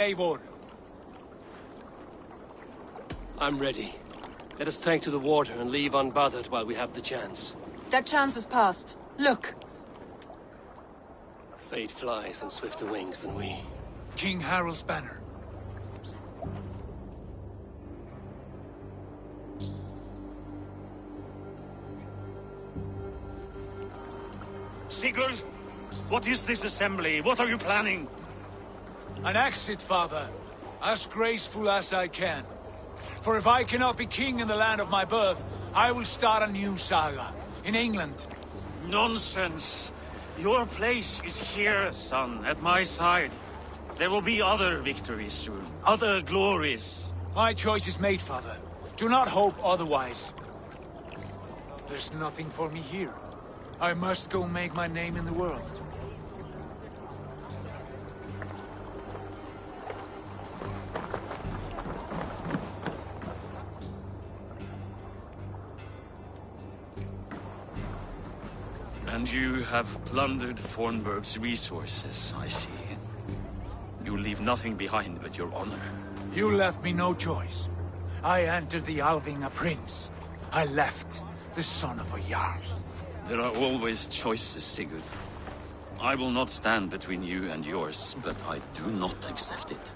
Eivor. I'm ready. Let us tank to the water and leave unbothered while we have the chance. That chance is past. Look! Fate flies on swifter wings than we. King Harald's banner. Sigurd, what is this assembly? What are you planning? An exit, father. As graceful as I can. For if I cannot be king in the land of my birth, I will start a new saga. In England. Nonsense. Your place is here, son, at my side. There will be other victories soon. Other glories. My choice is made, father. Do not hope otherwise. There's nothing for me here. I must go make my name in the world. And you have plundered Fornburg's resources, I see. You leave nothing behind but your honor. You left me no choice. I entered the Alving a prince. I left the son of a Jarl. There are always choices, Sigurd. I will not stand between you and yours, but I do not accept it.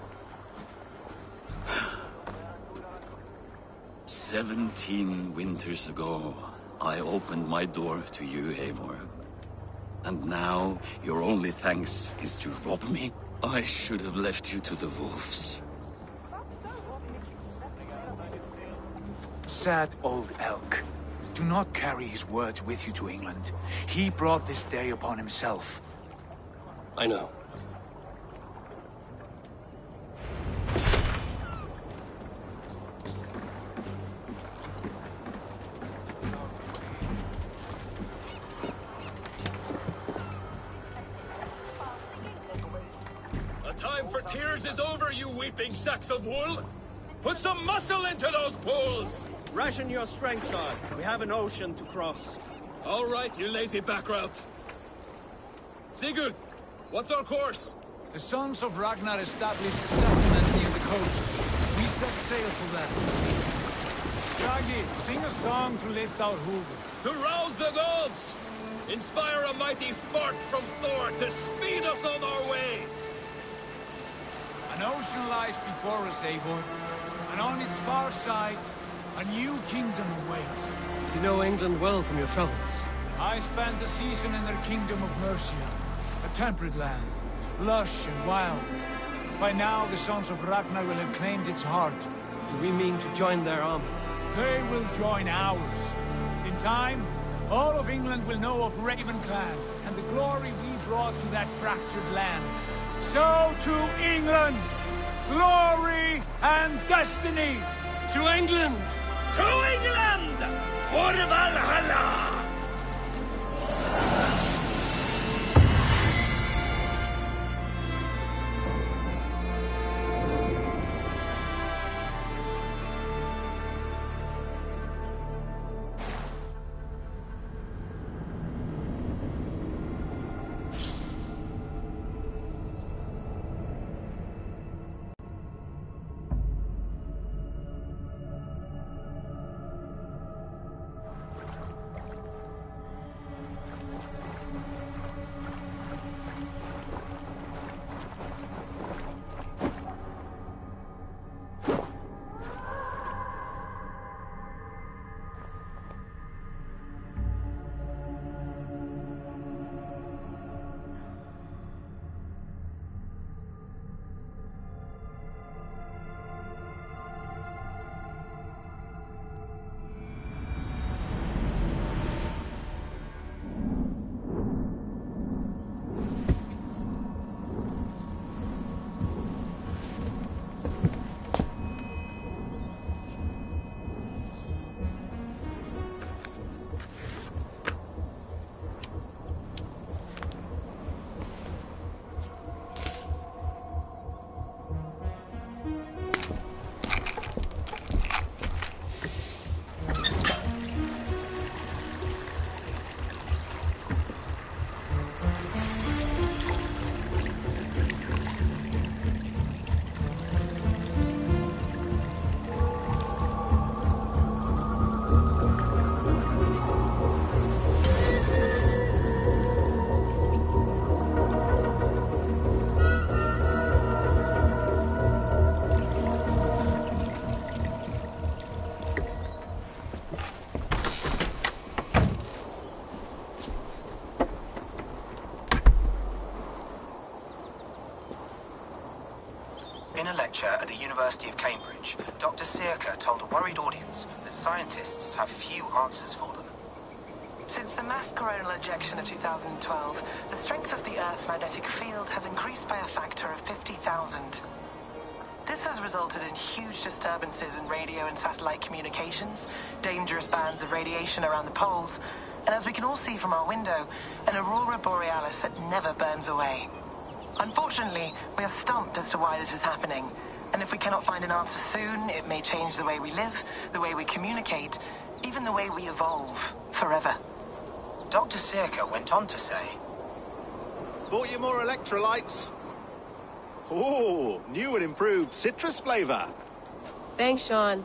17 winters ago, I opened my door to you, Eivor. And now, your only thanks is to rob me? I should have left you to the wolves. Sad old elk. Do not carry his words with you to England. He brought this day upon himself. I know. The time for tears is over, you weeping sacks of wool! Put some muscle into those pools! Ration your strength, God. We have an ocean to cross. All right, you lazy backrout. Sigurd, what's our course? The Sons of Ragnar established a settlement near the coast. We set sail for them. Raggi, sing a song to lift our hoover. To rouse the gods! Inspire a mighty fart from Thor to speed us on our way! An ocean lies before us, Eivor. And on its far side, a new kingdom awaits. You know England well from your travels. I spent a season in their kingdom of Mercia. A temperate land, lush and wild. By now, the Sons of Ragnar will have claimed its heart. Do we mean to join their army? They will join ours. In time, all of England will know of Raven Clan and the glory we brought to that fractured land. So to England! Glory and destiny! To England! To England! For Valhalla! In a lecture at the University of Cambridge, Dr. Sirka told a worried audience that scientists have few answers for them. Since the mass coronal ejection of 2012, the strength of the Earth's magnetic field has increased by a factor of 50,000. This has resulted in huge disturbances in radio and satellite communications, dangerous bands of radiation around the poles, and as we can all see from our window, an aurora borealis that never burns away. Unfortunately, we are stumped as to why this is happening, and if we cannot find an answer soon, it may change the way we live, the way we communicate, even the way we evolve forever. Dr. Sirka went on to say, Bought you more electrolytes? Oh, new and improved citrus flavor. Thanks, Sean.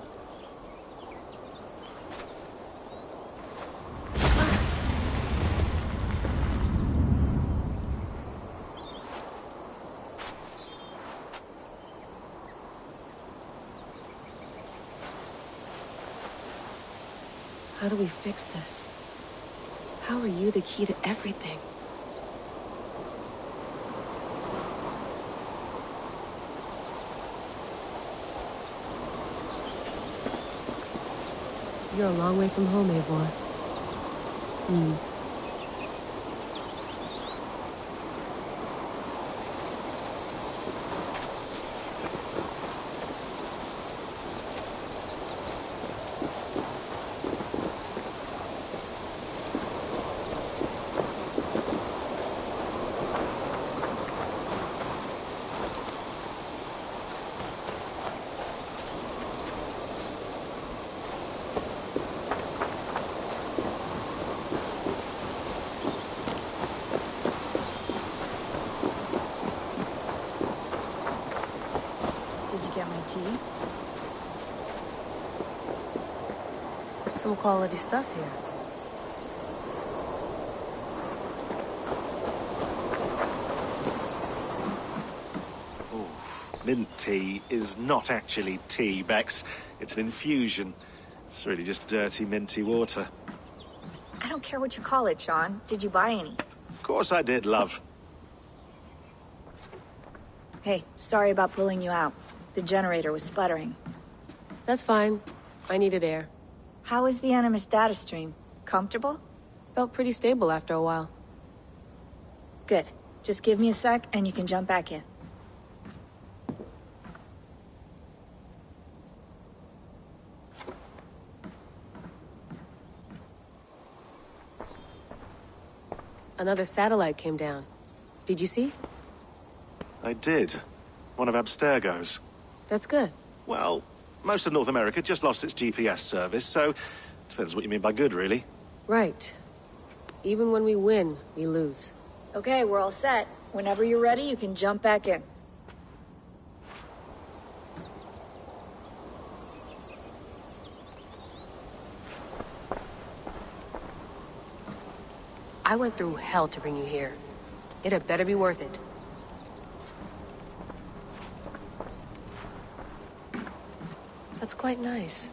How do we fix this? How are you the key to everything? You're a long way from home, Eivor. Tea? Some quality stuff here. Mint tea is not actually tea, Bex. It's an infusion. It's really just dirty, minty water. I don't care what you call it, Sean. Did you buy any? Of course I did, love. Hey, sorry about pulling you out. The generator was sputtering. That's fine. I needed air. How is the Animus data stream? Comfortable? Felt pretty stable after a while. Good. Just give me a sec and you can jump back in. Another satellite came down. Did you see? I did. One of Abstergo's. That's good. Well, most of North America just lost its GPS service, so depends what you mean by good, really. Right. Even when we win, we lose. Okay, we're all set. Whenever you're ready, you can jump back in. I went through hell to bring you here. It had better be worth it. That's quite nice.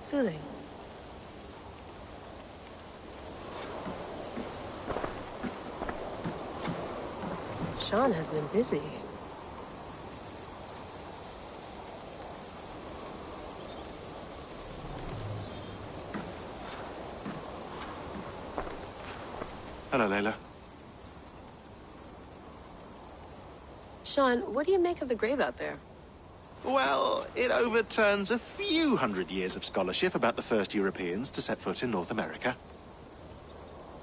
Soothing. Sean has been busy. Hello, Layla. Sean, what do you make of the grave out there? Well, it overturns a few hundred years of scholarship about the first Europeans to set foot in North America.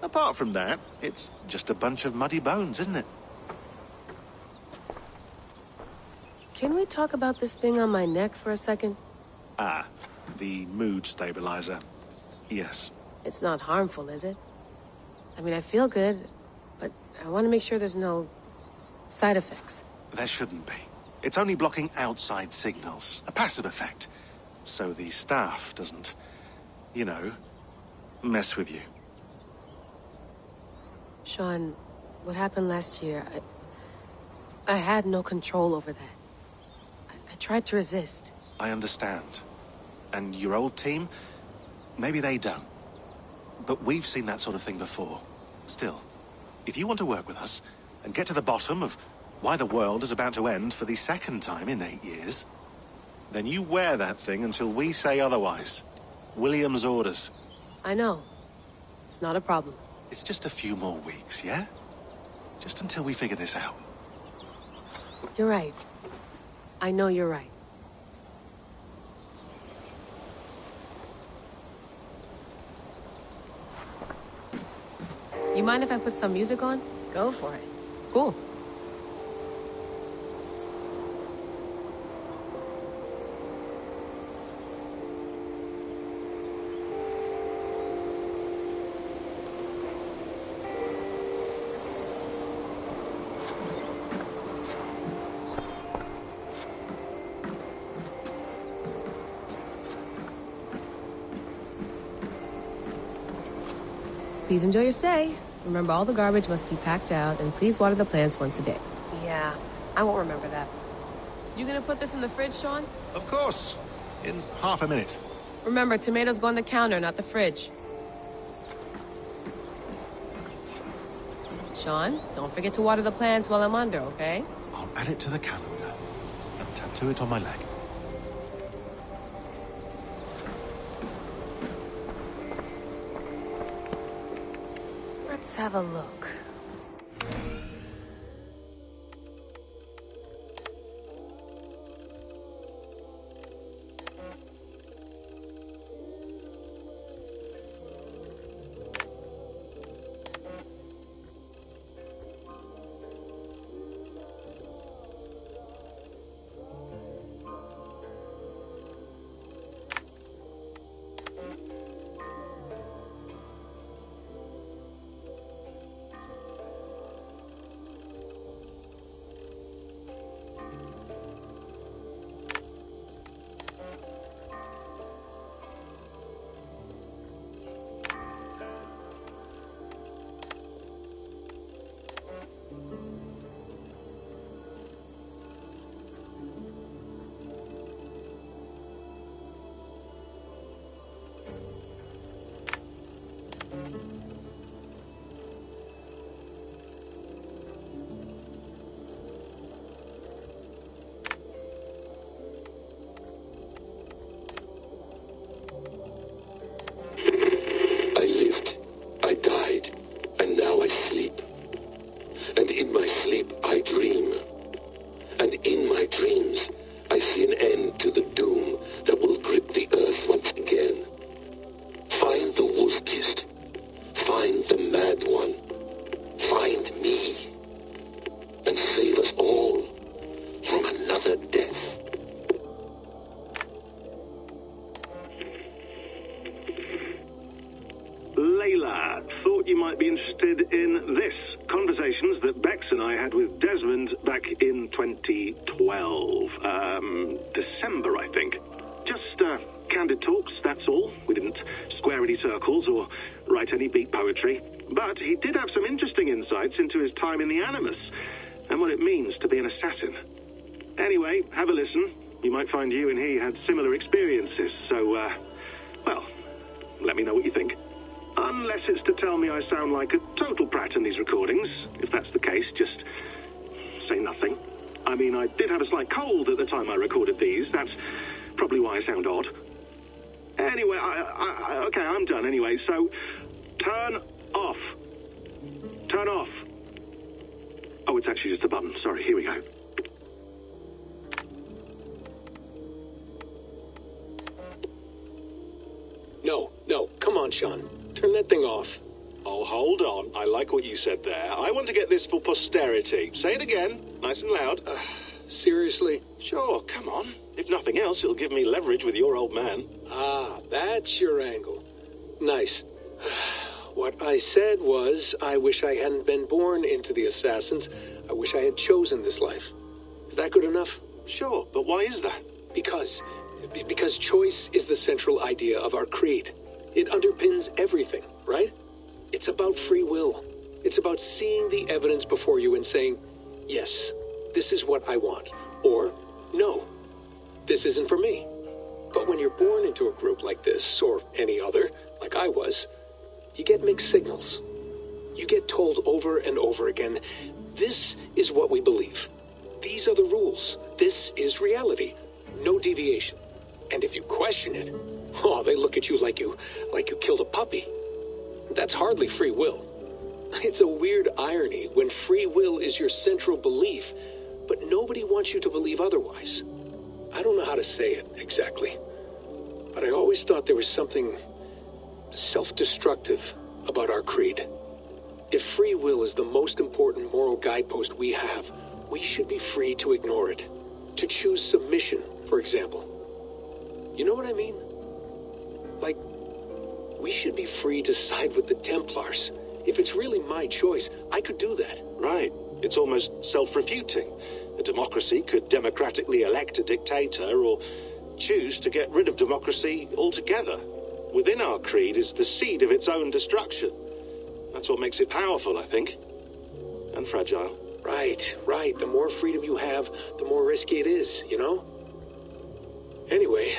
Apart from that, it's just a bunch of muddy bones, isn't it? Can we talk about this thing on my neck for a second? Ah, the mood stabilizer. Yes. It's not harmful, is it? I mean, I feel good, but I want to make sure there's no side effects. There shouldn't be. It's only blocking outside signals, a passive effect. So the staff doesn't, you know, mess with you. Sean, what happened last year, I had no control over that. I tried to resist. I understand. And your old team, maybe they don't. But we've seen that sort of thing before. Still, if you want to work with us and get to the bottom of why the world is about to end for the second time in 8 years, then you wear that thing until we say otherwise. William's orders. I know. It's not a problem. It's just a few more weeks, yeah? Just until we figure this out. You're right. I know you're right. You mind if I put some music on? Go for it. Cool. Please enjoy your stay. Remember, all the garbage must be packed out, and please water the plants once a day. Yeah, I won't remember that. You gonna put this in the fridge, Sean? Of course. In half a minute. Remember, tomatoes go on the counter, not the fridge. Sean, don't forget to water the plants while I'm under, okay? I'll add it to the calendar and tattoo it on my leg. Let's have a look. December, I think. Just candid talks, that's all. We didn't square any circles or write any beat poetry. But he did have some interesting insights into his time in the Animus and what it means to be an assassin. Anyway, have a listen. You might find you and he had similar experiences, so, well, let me know what you think. Unless it's to tell me I sound like a total prat in these recordings. If that's the case, just say nothing. I mean, I did have a slight cold at the time I recorded these. That's probably why I sound odd. Anyway, okay, I'm done anyway, so turn off. Turn off. Oh, it's actually just a button. Sorry, here we go. No, come on, Sean. Turn that thing off. Oh, hold on. I like what you said there. I want to get this for posterity. Say it again, nice and loud. Seriously? Sure, come on. If nothing else, it'll give me leverage with your old man. Ah, that's your angle. Nice. What I said was, I wish I hadn't been born into the Assassins. I wish I had chosen this life. Is that good enough? Sure, but why is that? Because choice is the central idea of our creed. It underpins everything, right? It's about free will. It's about seeing the evidence before you and saying, yes, this is what I want. Or, no, this isn't for me. But when you're born into a group like this, or any other, like I was, you get mixed signals. You get told over and over again, this is what we believe. These are the rules. This is reality. No deviation. And if you question it, oh, they look at you like you killed a puppy. That's hardly free will. It's a weird irony when free will is your central belief, but nobody wants you to believe otherwise. I don't know how to say it exactly, but I always thought there was something self-destructive about our creed. If free will is the most important moral guidepost we have, we should be free to ignore it. To choose submission, for example. You know what I mean? Like, we should be free to side with the Templars. If it's really my choice, I could do that. Right. It's almost self-refuting. A democracy could democratically elect a dictator or choose to get rid of democracy altogether. Within our creed is the seed of its own destruction. That's what makes it powerful, I think. And fragile. Right. The more freedom you have, the more risky it is, you know? Anyway,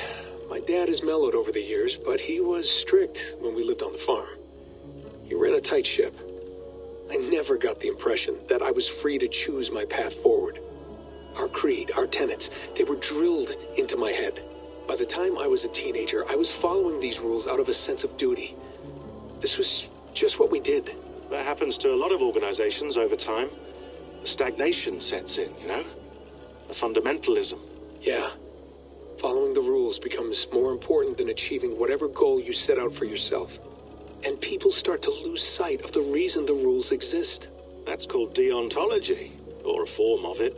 my dad has mellowed over the years, but he was strict when we lived on the farm. He ran a tight ship. I never got the impression that I was free to choose my path forward. Our creed, our tenets, they were drilled into my head. By the time I was a teenager, I was following these rules out of a sense of duty. This was just what we did. That happens to a lot of organizations over time. The stagnation sets in, you know? The fundamentalism. Yeah. Following the rules becomes more important than achieving whatever goal you set out for yourself. And people start to lose sight of the reason the rules exist. That's called deontology, or a form of it.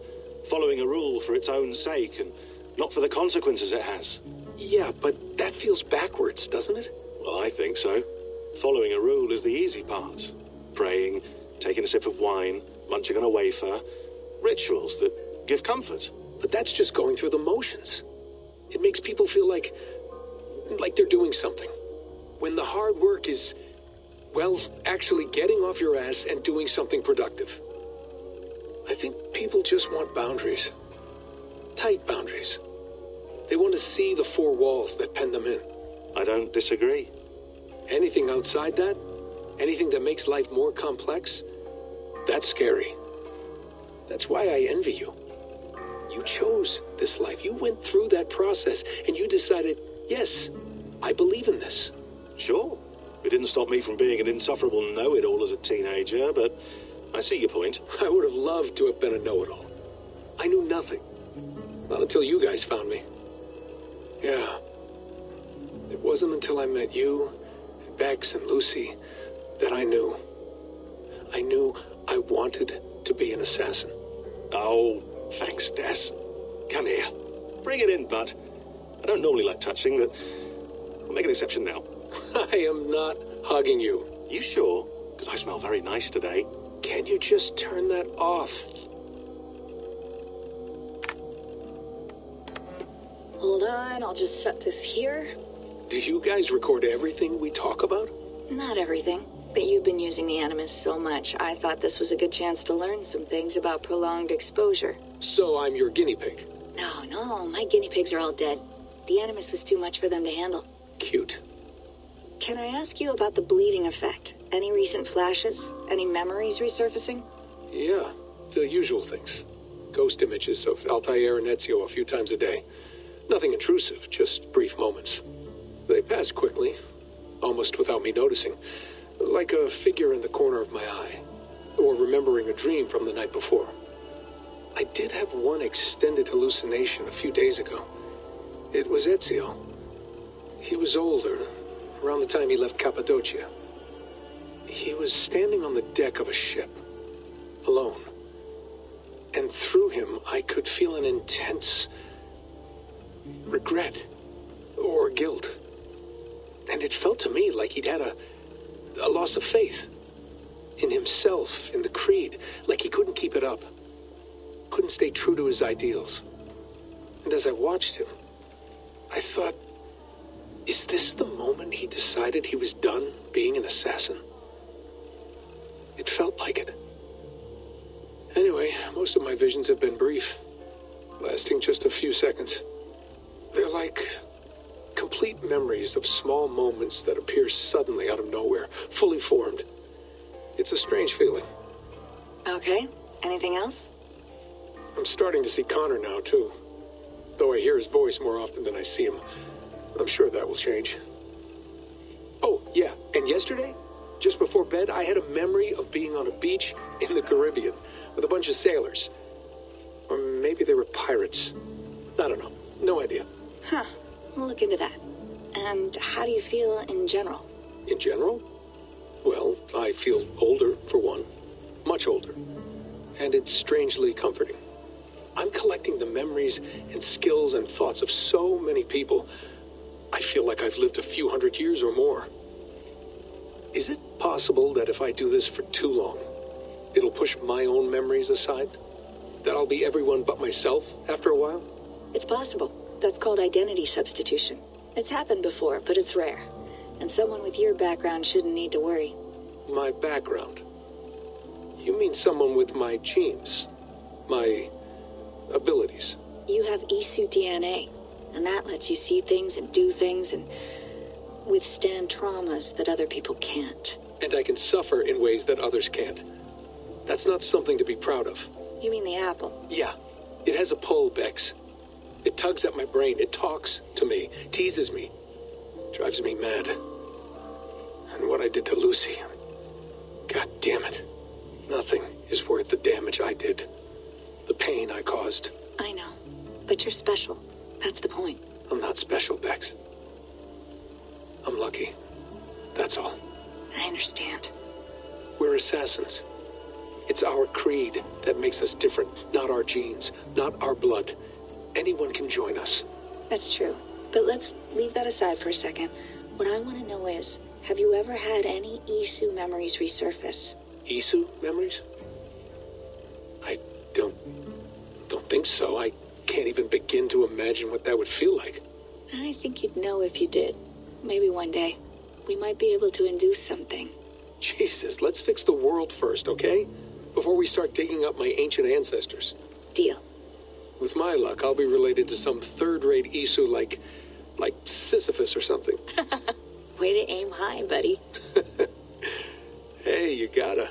Following a rule for its own sake and not for the consequences it has. Yeah, but that feels backwards, doesn't it? Well, I think so. Following a rule is the easy part. Praying, taking a sip of wine, munching on a wafer. Rituals that give comfort. But that's just going through the motions. It makes people feel like they're doing something. When the hard work is, well, actually getting off your ass and doing something productive. I think people just want boundaries. Tight boundaries. They want to see the four walls that pen them in. I don't disagree. Anything outside that, anything that makes life more complex, that's scary. That's why I envy you. You chose this life. You went through that process and you decided, yes, I believe in this. Sure. It didn't stop me from being an insufferable know-it-all as a teenager, but I see your point. I would have loved to have been a know-it-all. I knew nothing. Not until you guys found me. Yeah. It wasn't until I met you, and Bex, and Lucy that I knew. I knew I wanted to be an assassin. Oh, thanks, Des. Come here. Bring it in, bud. I don't normally like touching, but I'll make an exception now. I am not hugging you. You sure? Because I smell very nice today. Can you just turn that off? Hold on, I'll just set this here. Do you guys record everything we talk about? Not everything, but you've been using the Animus so much, I thought this was a good chance to learn some things about prolonged exposure. So I'm your guinea pig? No, my guinea pigs are all dead. The Animus was too much for them to handle. Cute. Can I ask you about the bleeding effect? Any recent flashes? Any memories resurfacing? Yeah, the usual things. Ghost images of Altair and Ezio a few times a day. Nothing intrusive, just brief moments. They pass quickly, almost without me noticing. Like a figure in the corner of my eye. Or remembering a dream from the night before. I did have one extended hallucination a few days ago. It was Ezio. He was older, around the time he left Cappadocia. He was standing on the deck of a ship, alone. And through him, I could feel an intense regret or guilt. And it felt to me like he'd had a loss of faith in himself, in the creed, like he couldn't keep it up, couldn't stay true to his ideals. And as I watched him, I thought, is this the moment he decided he was done being an assassin? It felt like it. Anyway, most of my visions have been brief, lasting just a few seconds. They're like complete memories of small moments that appear suddenly out of nowhere, fully formed. It's a strange feeling. Okay. Anything else? I'm starting to see Connor now, too. Though I hear his voice more often than I see him. I'm sure that will change. Oh, yeah, and yesterday, just before bed, I had a memory of being on a beach in the Caribbean with a bunch of sailors. Or maybe they were pirates. I don't know. No idea. Huh. We'll look into that. And how do you feel in general? In general? Well, I feel older, for one. Much older. And it's strangely comforting. I'm collecting the memories and skills and thoughts of so many people. I feel like I've lived a few hundred years or more. Is it possible that if I do this for too long, it'll push my own memories aside? That I'll be everyone but myself after a while? It's possible. That's called identity substitution. It's happened before, but it's rare. And someone with your background shouldn't need to worry. My background? You mean someone with my genes? My abilities? You have Isu DNA, and that lets you see things and do things and withstand traumas that other people can't. And I can suffer in ways that others can't. That's not something to be proud of. You mean the apple? Yeah. It has a pull, Bex. It tugs at my brain. It talks to me. Teases me. Drives me mad. And what I did to Lucy... God damn it. Nothing is worth the damage I did. The pain I caused. I know. But you're special. That's the point. I'm not special, Bex. I'm lucky. That's all. I understand. We're assassins. It's our creed that makes us different, not our genes, not our blood. Anyone can join us. That's true. But let's leave that aside for a second. What I want to know is, have you ever had any Isu memories resurface? Isu memories? I don't think so. I can't even begin to imagine what that would feel like. I think you'd know if you did. Maybe one day. We might be able to induce something. Jesus, let's fix the world first, okay? Before we start digging up my ancient ancestors. Deal. With my luck, I'll be related to some third-rate Isu like Sisyphus or something. Way to aim high, buddy. Hey, you gotta.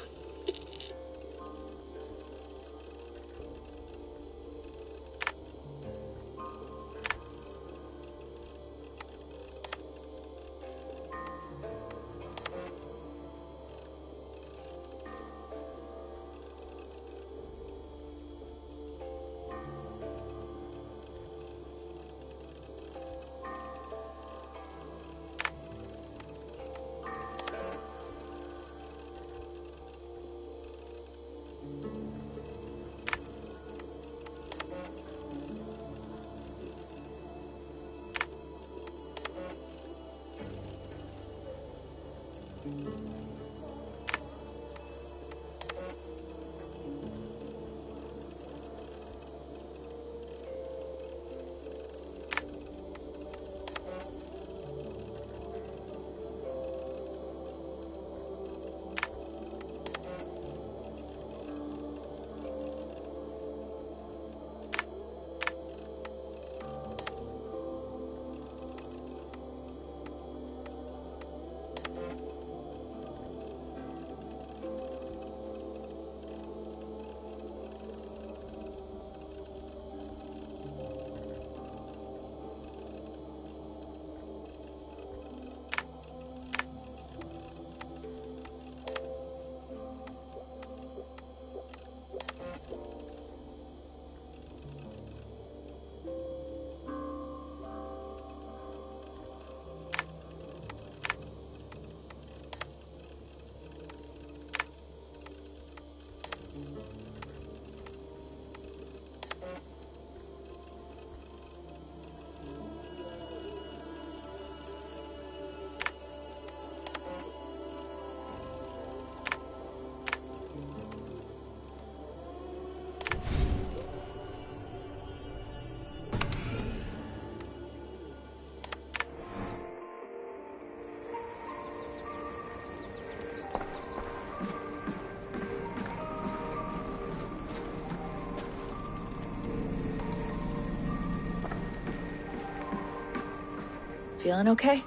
Feeling okay?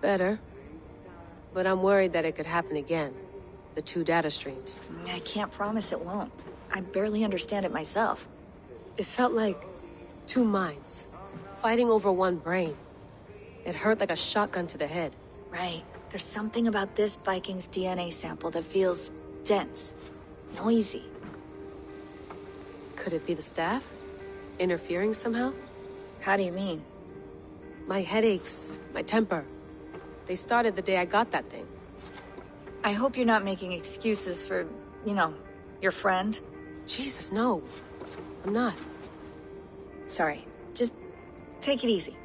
Better. But I'm worried that it could happen again. the two data streams. I can't promise it won't. I barely understand it myself. It felt like two minds, fighting over one brain. It hurt like a shotgun to the head. Right. There's something about this Viking's DNA sample that feels dense, noisy. Could it be the staff? Interfering somehow? How do you mean? My headaches, my temper. They started the day I got that thing. I hope you're not making excuses for, you know, your friend. Jesus, no. I'm not. Sorry. Just take it easy.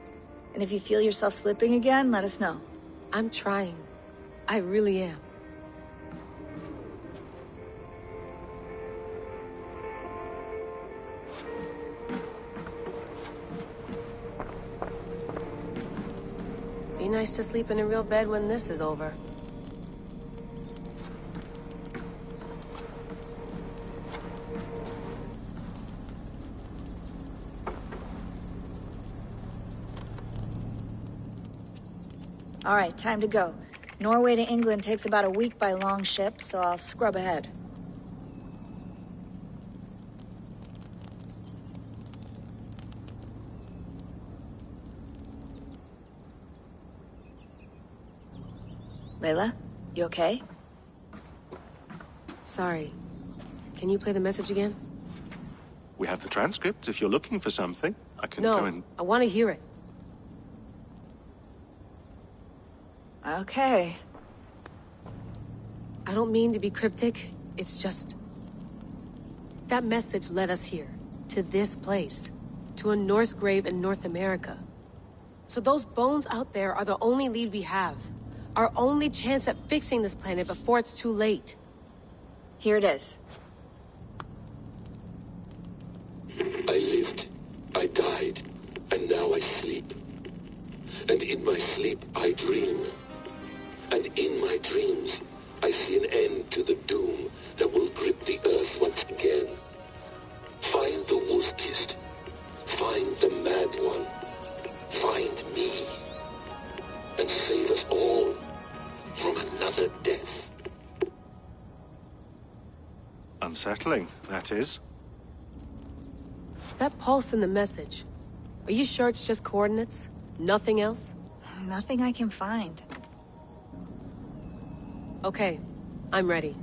And if you feel yourself slipping again, let us know. I'm trying. I really am. Be nice to sleep in a real bed when this is over. All right, time to go. Norway to England takes about a week by long ship, so I'll scrub ahead. Layla, you okay? Sorry. Can you play the message again? We have the transcript if you're looking for something. I can No, go and... I want to hear it. Okay. I don't mean to be cryptic. It's just... that message led us here. To this place. To a Norse grave in North America. So those bones out there are the only lead we have. Our only chance at fixing this planet before it's too late. Here it is. I lived, I died, and now I sleep. And in my sleep I dream. And in my dreams, I see an end to the doom that will grip the earth once again. Find the wolf-kissed. Find the mad one. Find me. And save us all from another death. Unsettling, that is. That pulse in the message. Are you sure it's just coordinates? Nothing else? Nothing I can find. Okay, I'm ready.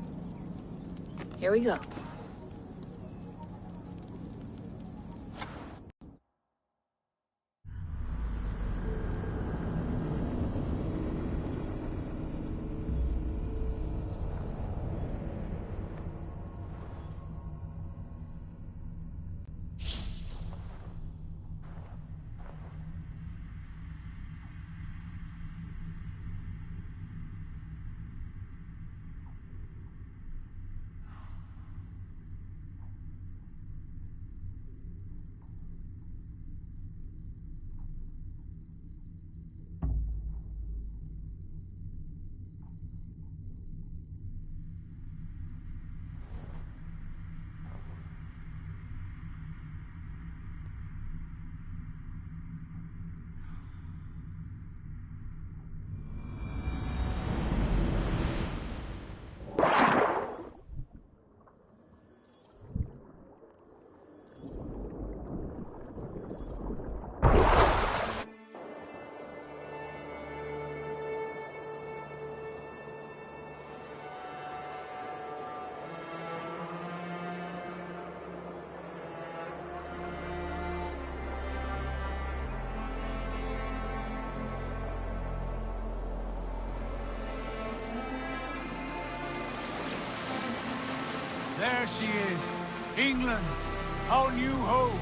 Here we go. There she is. England. Our new home.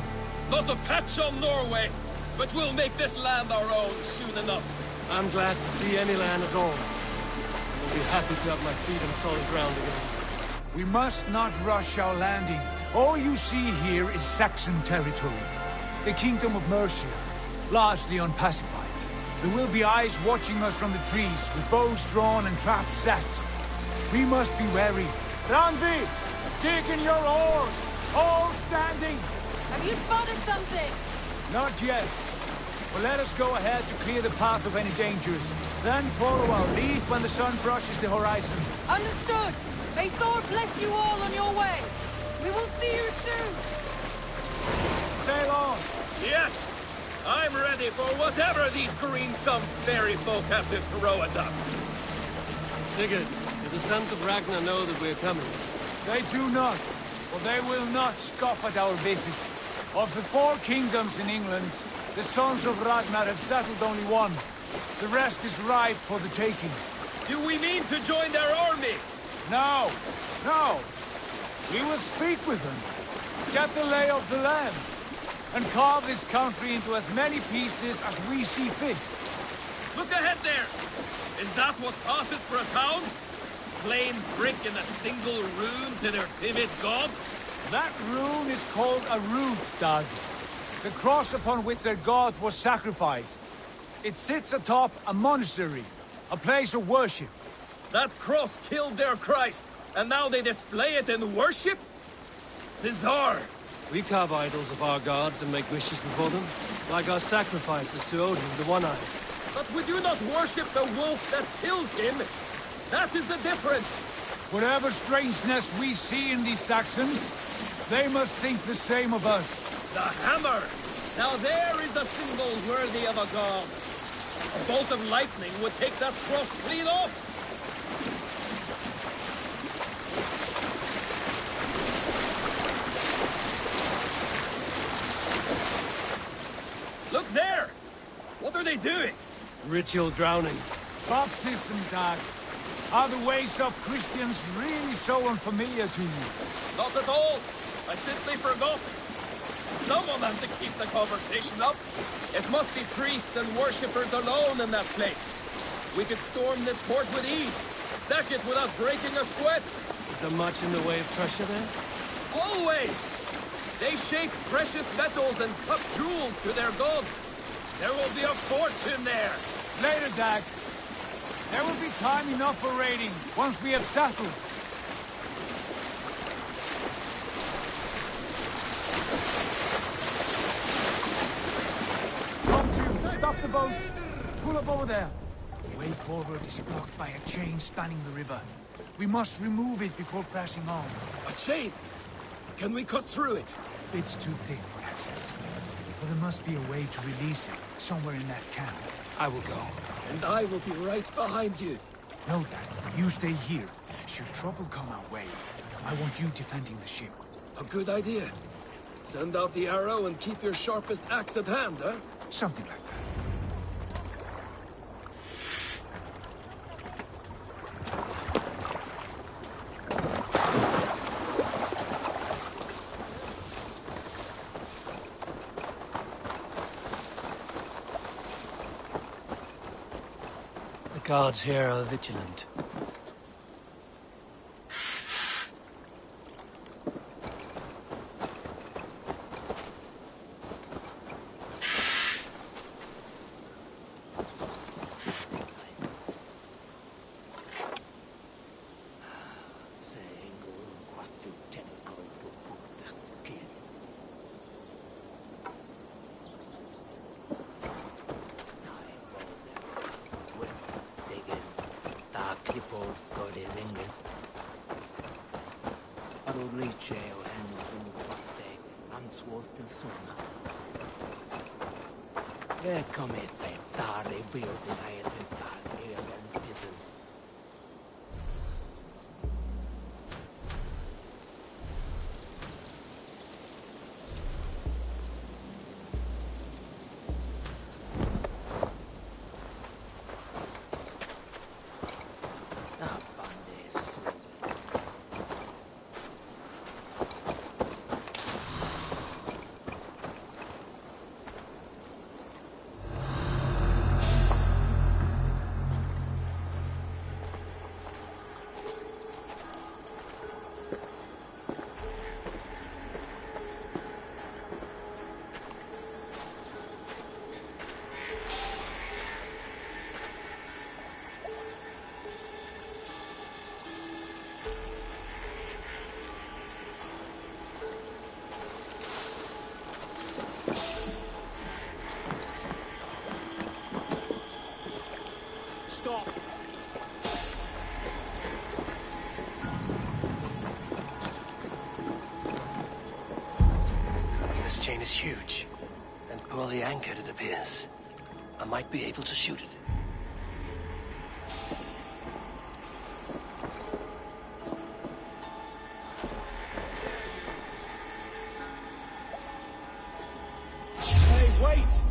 Not a patch on Norway, but we'll make this land our own soon enough. I'm glad to see any land at all. I'll be happy to have my feet on solid ground again. We must not rush our landing. All you see here is Saxon territory. The Kingdom of Mercia, largely unpacified. There will be eyes watching us from the trees, with bows drawn and traps set. We must be wary. Randvi, dig in your oars! All standing! Have you spotted something? Not yet. Well, let us go ahead to clear the path of any dangers. Then follow our lead when the sun brushes the horizon. Understood! May Thor bless you all on your way! We will see you soon! Sail on! Yes! I'm ready for whatever these green-thumbed fairy folk have to throw at us. Sigurd, do the sons of Ragnar know that we're coming? They do not, for they will not scoff at our visit. Of the 4 kingdoms in England, the sons of Ragnar have settled only one. The rest is ripe for the taking. Do we mean to join their army? No, no. We will speak with them, get the lay of the land, and carve this country into as many pieces as we see fit. Look ahead there! Is that what passes for a town? Plain brick in a single rune to their timid god? That rune is called a root, Dag. The cross upon which their god was sacrificed. It sits atop a monastery, a place of worship. That cross killed their Christ, and now they display it in worship? Bizarre! We carve idols of our gods and make wishes before them, like our sacrifices to Odin, the One-Eyed. But we do not worship the wolf that kills him! That is the difference! Whatever strangeness we see in these Saxons, they must think the same of us. The hammer! Now there is a symbol worthy of a god. A bolt of lightning would take that cross clean off! Look there! What are they doing? Ritual drowning. Baptism, Dag. Are the ways of Christians really so unfamiliar to you? Not at all. I simply forgot. Someone has to keep the conversation up. It must be priests and worshippers alone in that place. We could storm this port with ease. Sack it without breaking a sweat. Is there much in the way of treasure there? Always! They shape precious metals and cut jewels to their gods. There will be a fortune there. Later, Dag. There will be time enough for raiding, once we have settled. Come to, stop the boats. Pull up over there. The way forward is blocked by a chain spanning the river. We must remove it before pressing on. A chain? Can we cut through it? It's too thick for access. But there must be a way to release it, somewhere in that camp. I will go. And I will be right behind you. No, Dad. You stay here. Should trouble come our way, I want you defending the ship. A good idea. Send out the arrow and keep your sharpest axe at hand, huh? Something like that. The guards here are vigilant. This chain is huge, and poorly anchored it appears. I might be able to shoot it. Hey, wait!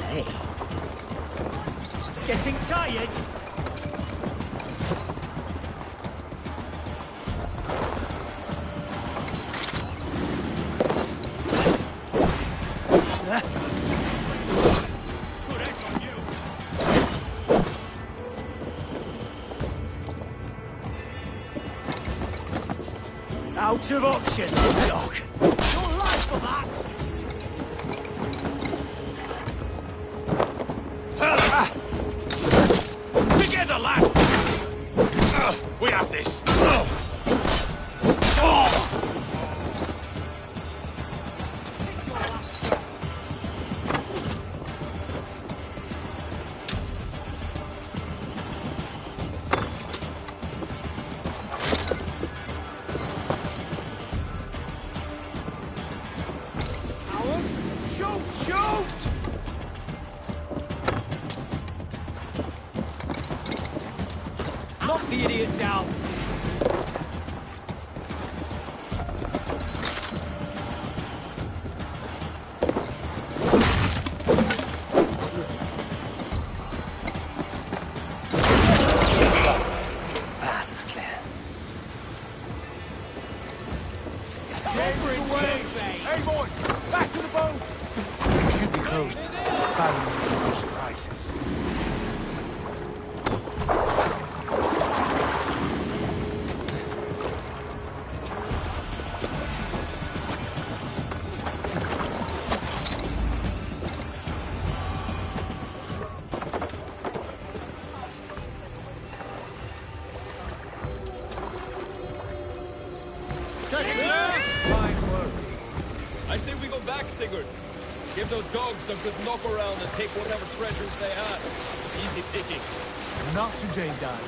Hey. Getting tired? Out of option, dog. You're life for that. Together, lad. We have this. Knock the idiot down. Path is clear. Hey, boy! Back to the boat! We should be close. Barring no surprises. Fine work. I say we go back, Sigurd. Give those dogs a good knock around and take whatever treasures they have. Easy pickings. Not today, Dad.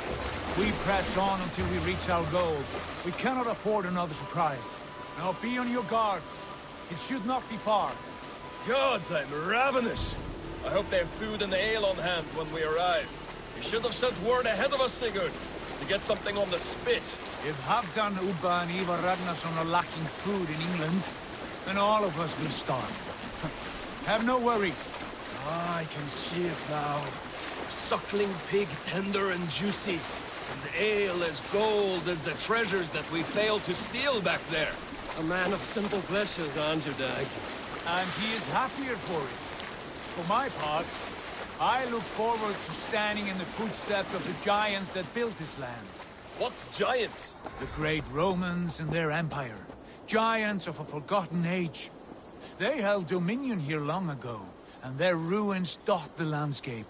We press on until we reach our goal. We cannot afford another surprise. Now be on your guard. It should not be far. Gods, I'm ravenous. I hope they have food and ale on hand when we arrive. You should have sent word ahead of us, Sigurd, to get something on the spit. If Halfdan, Ubba and Ivar Ragnarsson are lacking food in England, then all of us will starve. Have no worry. Ah, I can see it now. Suckling pig, tender and juicy. And ale as gold as the treasures that we failed to steal back there. A man of simple pleasures, aren't you, Dag? And he is happier for it. For my part, I look forward to standing in the footsteps of the giants that built this land. What giants? The great Romans and their empire. Giants of a forgotten age. They held dominion here long ago, and their ruins dot the landscape.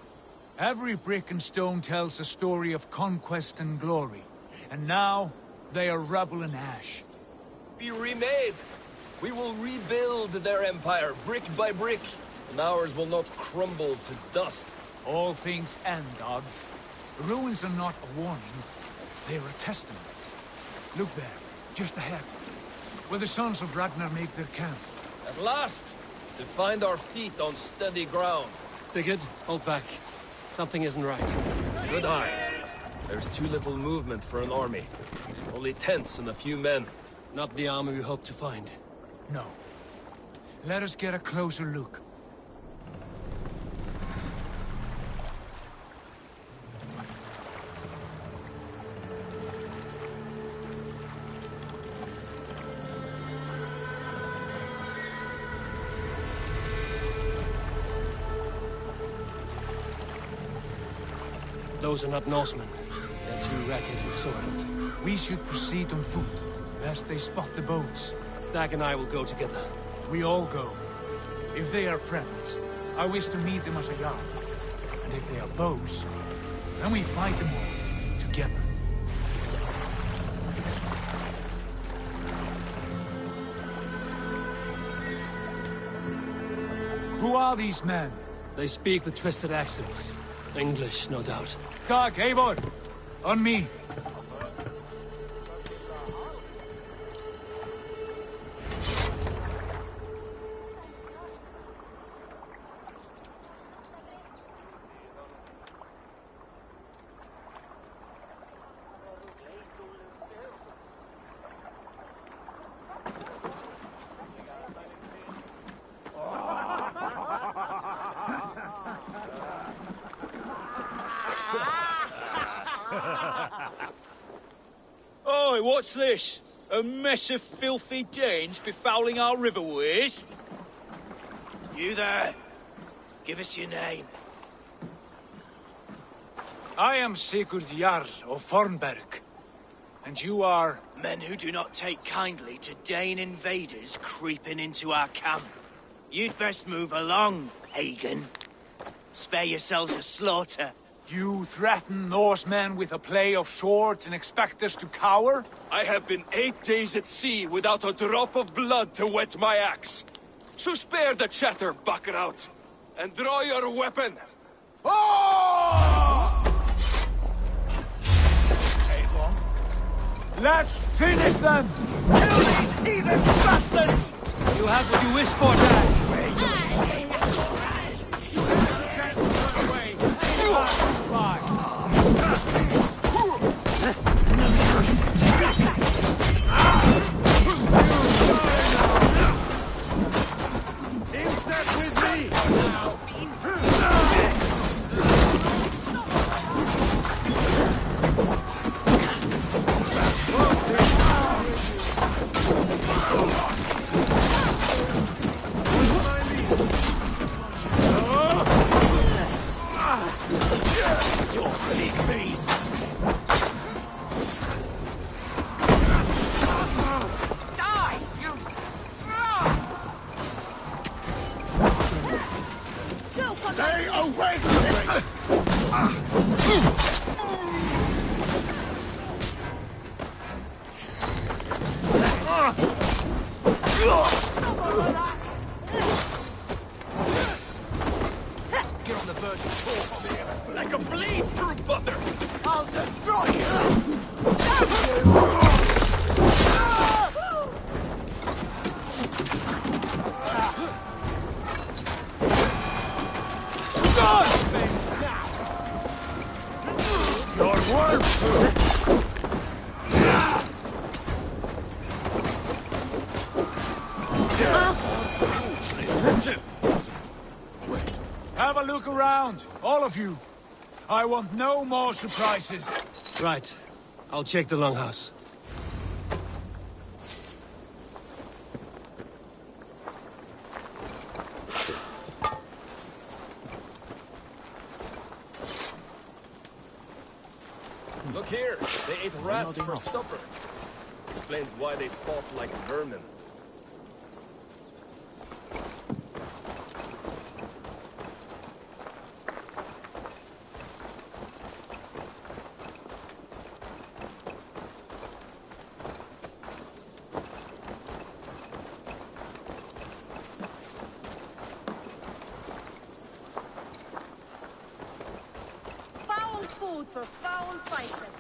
Every brick and stone tells a story of conquest and glory. And now, they are rubble and ash. Be remade. We will rebuild their empire, brick by brick. And ours will not crumble to dust. All things end, dog. The ruins are not a warning. They are a testament. Look there, just ahead. Where the sons of Ragnar make their camp. At last! To find our feet on steady ground. Sigurd, hold back. Something isn't right. Good eye. There's too little movement for an army. Only tents and a few men. Not the army we hope to find. No. Let us get a closer look. Those are not Norsemen. They're too ragged and soiled. We should proceed on foot, lest they spot the boats. Dag and I will go together. We all go. If they are friends, I wish to meet them as a Jarl. And if they are foes, then we fight them all, together. Who are these men? They speak with twisted accents. English, no doubt. Dag, Eivor! On me! Oi, what's this? A mess of filthy Danes befouling our riverways? You there. Give us your name. I am Sigurd Jarl of Fornberg. And you are... Men who do not take kindly to Dane invaders creeping into our camp. You'd best move along, Hagen. Spare yourselves a slaughter. You threaten Norsemen with a play of swords and expect us to cower? I have been 8 days at sea without a drop of blood to wet my axe. So spare the chatter, Buckerout, and draw your weapon. Let's finish them! Kill these heathen bastards! You have what you wish for, Dad. Stay away from me! Get on the verge of fall here, like a bleed through butter. I'll destroy you! Have a look around, all of you. I want no more surprises. Right. I'll check the longhouse. Look here, they ate rats for supper. Explains why they fought like vermin. Foul food for foul fighters.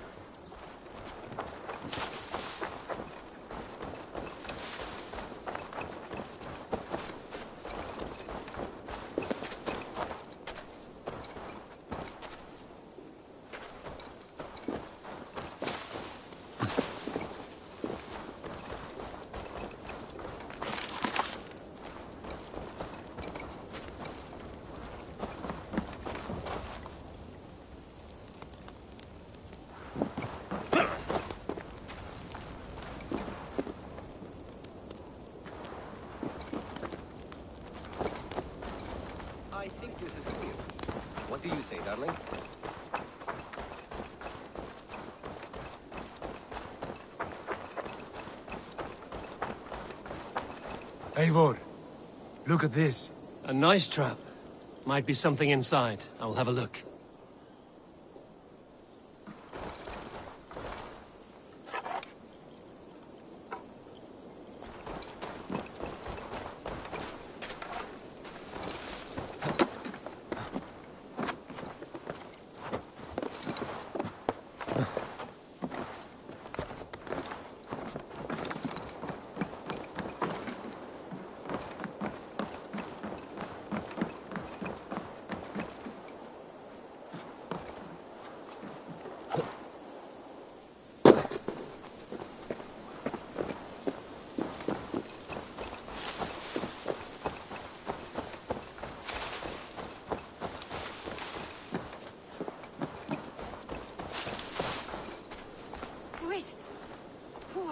I think this is clear. What do you say, darling? Eivor, look at this. A nice trap. Might be something inside. I'll have a look.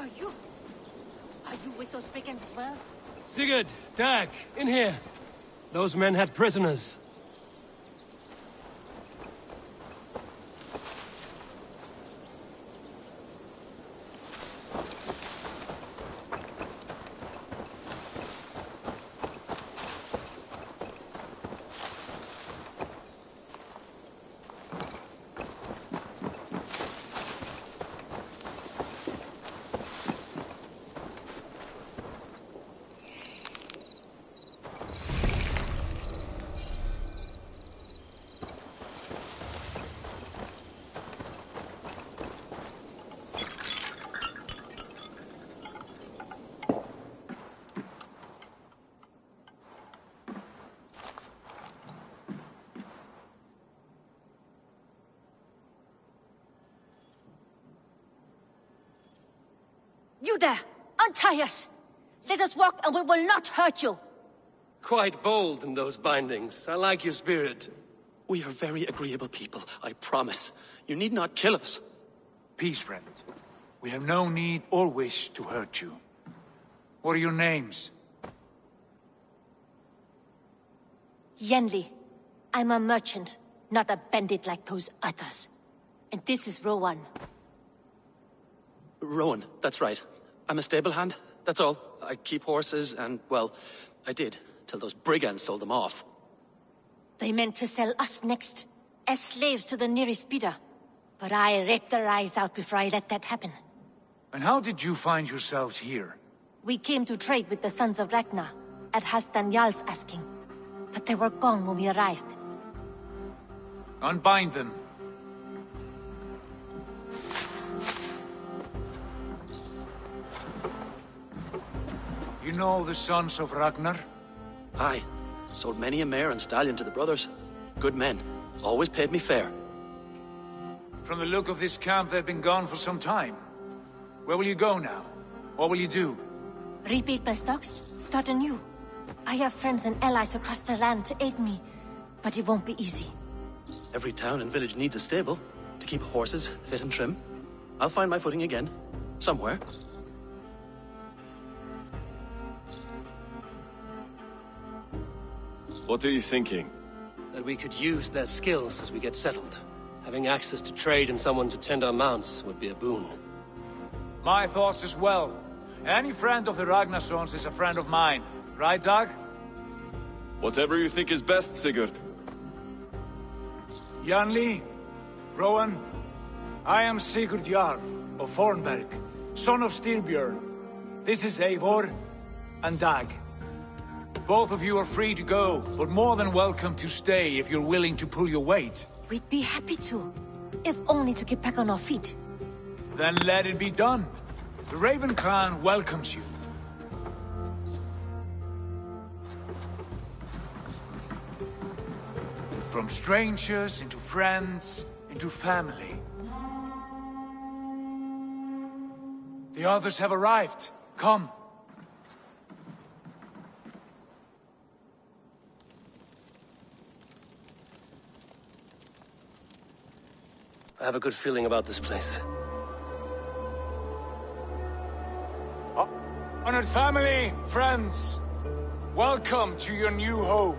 Are you with those brigands as well? Sigurd, Dag, in here. Those men had prisoners. You there! Untie us! Let us walk and we will not hurt you! Quite bold in those bindings. I like your spirit. We are very agreeable people, I promise. You need not kill us. Peace, friend. We have no need or wish to hurt you. What are your names? Yenli. I'm a merchant, not a bandit like those others. And this is Rowan. Rowan, that's right. I'm a stable hand, that's all. I keep horses and, well, I did, till those brigands sold them off. They meant to sell us next, as slaves to the nearest bidder. But I ripped their eyes out before I let that happen. And how did you find yourselves here? We came to trade with the Sons of Ragnar, at Halfdan Jarl's asking. But they were gone when we arrived. Unbind them. You know the Sons of Ragnar? Aye. Sold many a mare and stallion to the brothers. Good men. Always paid me fair. From the look of this camp, they've been gone for some time. Where will you go now? What will you do? Rebuild my stocks, start anew. I have friends and allies across the land to aid me, but it won't be easy. Every town and village needs a stable to keep horses fit and trim. I'll find my footing again. Somewhere. What are you thinking? That we could use their skills as we get settled. Having access to trade and someone to tend our mounts would be a boon. My thoughts as well. Any friend of the Ragnarsons is a friend of mine. Right, Dag? Whatever you think is best, Sigurd. Janli, Rowan, I am Sigurd Jarl of Fornberg, son of Styrbjörn. This is Eivor and Dag. Both of you are free to go, but more than welcome to stay if you're willing to pull your weight. We'd be happy to, if only to get back on our feet. Then let it be done. The Raven Clan welcomes you. From strangers into friends, into family. The others have arrived. Come. I have a good feeling about this place. Honored family, friends, welcome to your new home.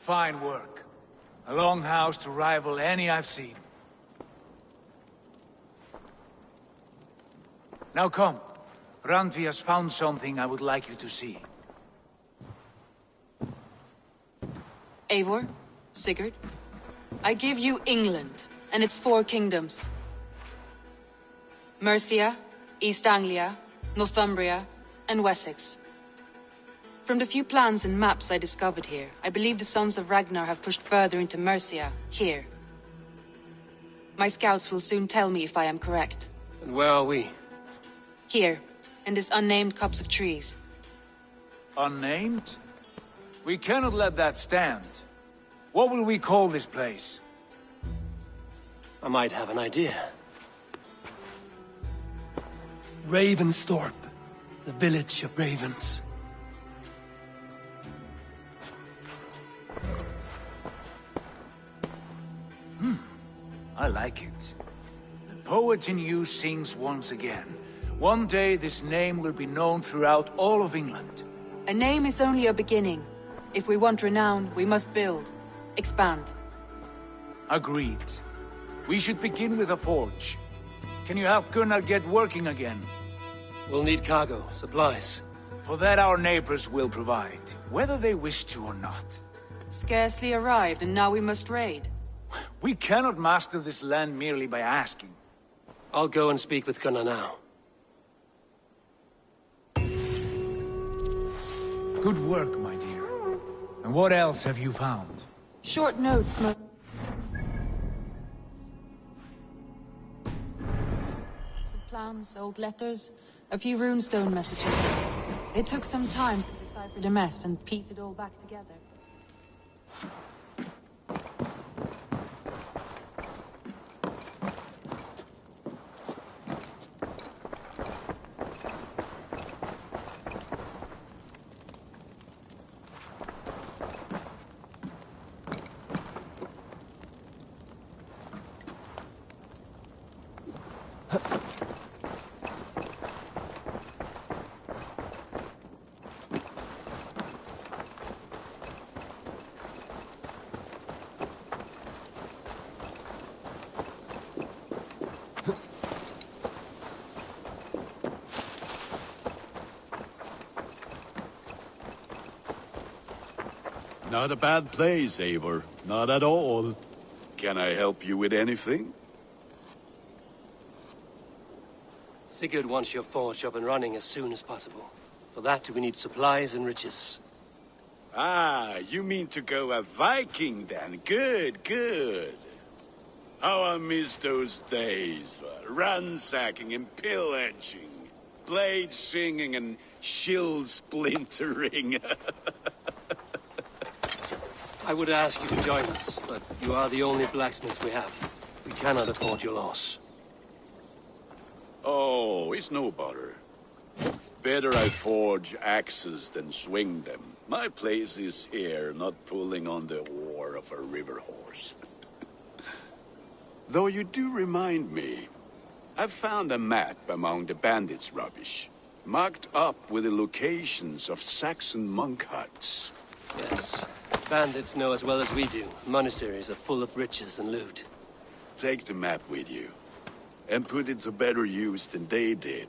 Fine work. A longhouse to rival any I've seen. Now come. Randvi has found something I would like you to see. Eivor, Sigurd, I give you England and its 4 kingdoms. Mercia, East Anglia, Northumbria, and Wessex. From the few plans and maps I discovered here, I believe the Sons of Ragnar have pushed further into Mercia, here. My scouts will soon tell me if I am correct. And where are we? Here, in this unnamed copse of trees. Unnamed? We cannot let that stand. What will we call this place? I might have an idea. Ravensthorpe, the village of ravens. I like it. The poet in you sings once again. One day this name will be known throughout all of England. A name is only a beginning. If we want renown, we must build. Expand. Agreed. We should begin with a forge. Can you help Gunnar get working again? We'll need cargo, supplies. For that our neighbors will provide, whether they wish to or not. Scarcely arrived, and now we must raid. We cannot master this land merely by asking. I'll go and speak with Gunnar now. Good work, my dear. And what else have you found? Short notes, Some plans, old letters, a few runestone messages. It took some time to decipher the mess and piece it all back together. Not a bad place, Eivor. Not at all. Can I help you with anything? Sigurd wants your forge up and running as soon as possible. For that, we need supplies and riches. Ah, you mean to go a Viking then? Good, good. How I miss those days. Ransacking and pillaging. Blade singing and shield splintering. I would ask you to join us, but you are the only blacksmith we have. We cannot afford your loss. Oh, it's no bother. Better I forge axes than swing them. My place is here, not pulling on the oar of a river horse. Though you do remind me, I've found a map among the bandits' rubbish, marked up with the locations of Saxon monk huts. Yes. Bandits know as well as we do. Monasteries are full of riches and loot. Take the map with you, and put it to better use than they did.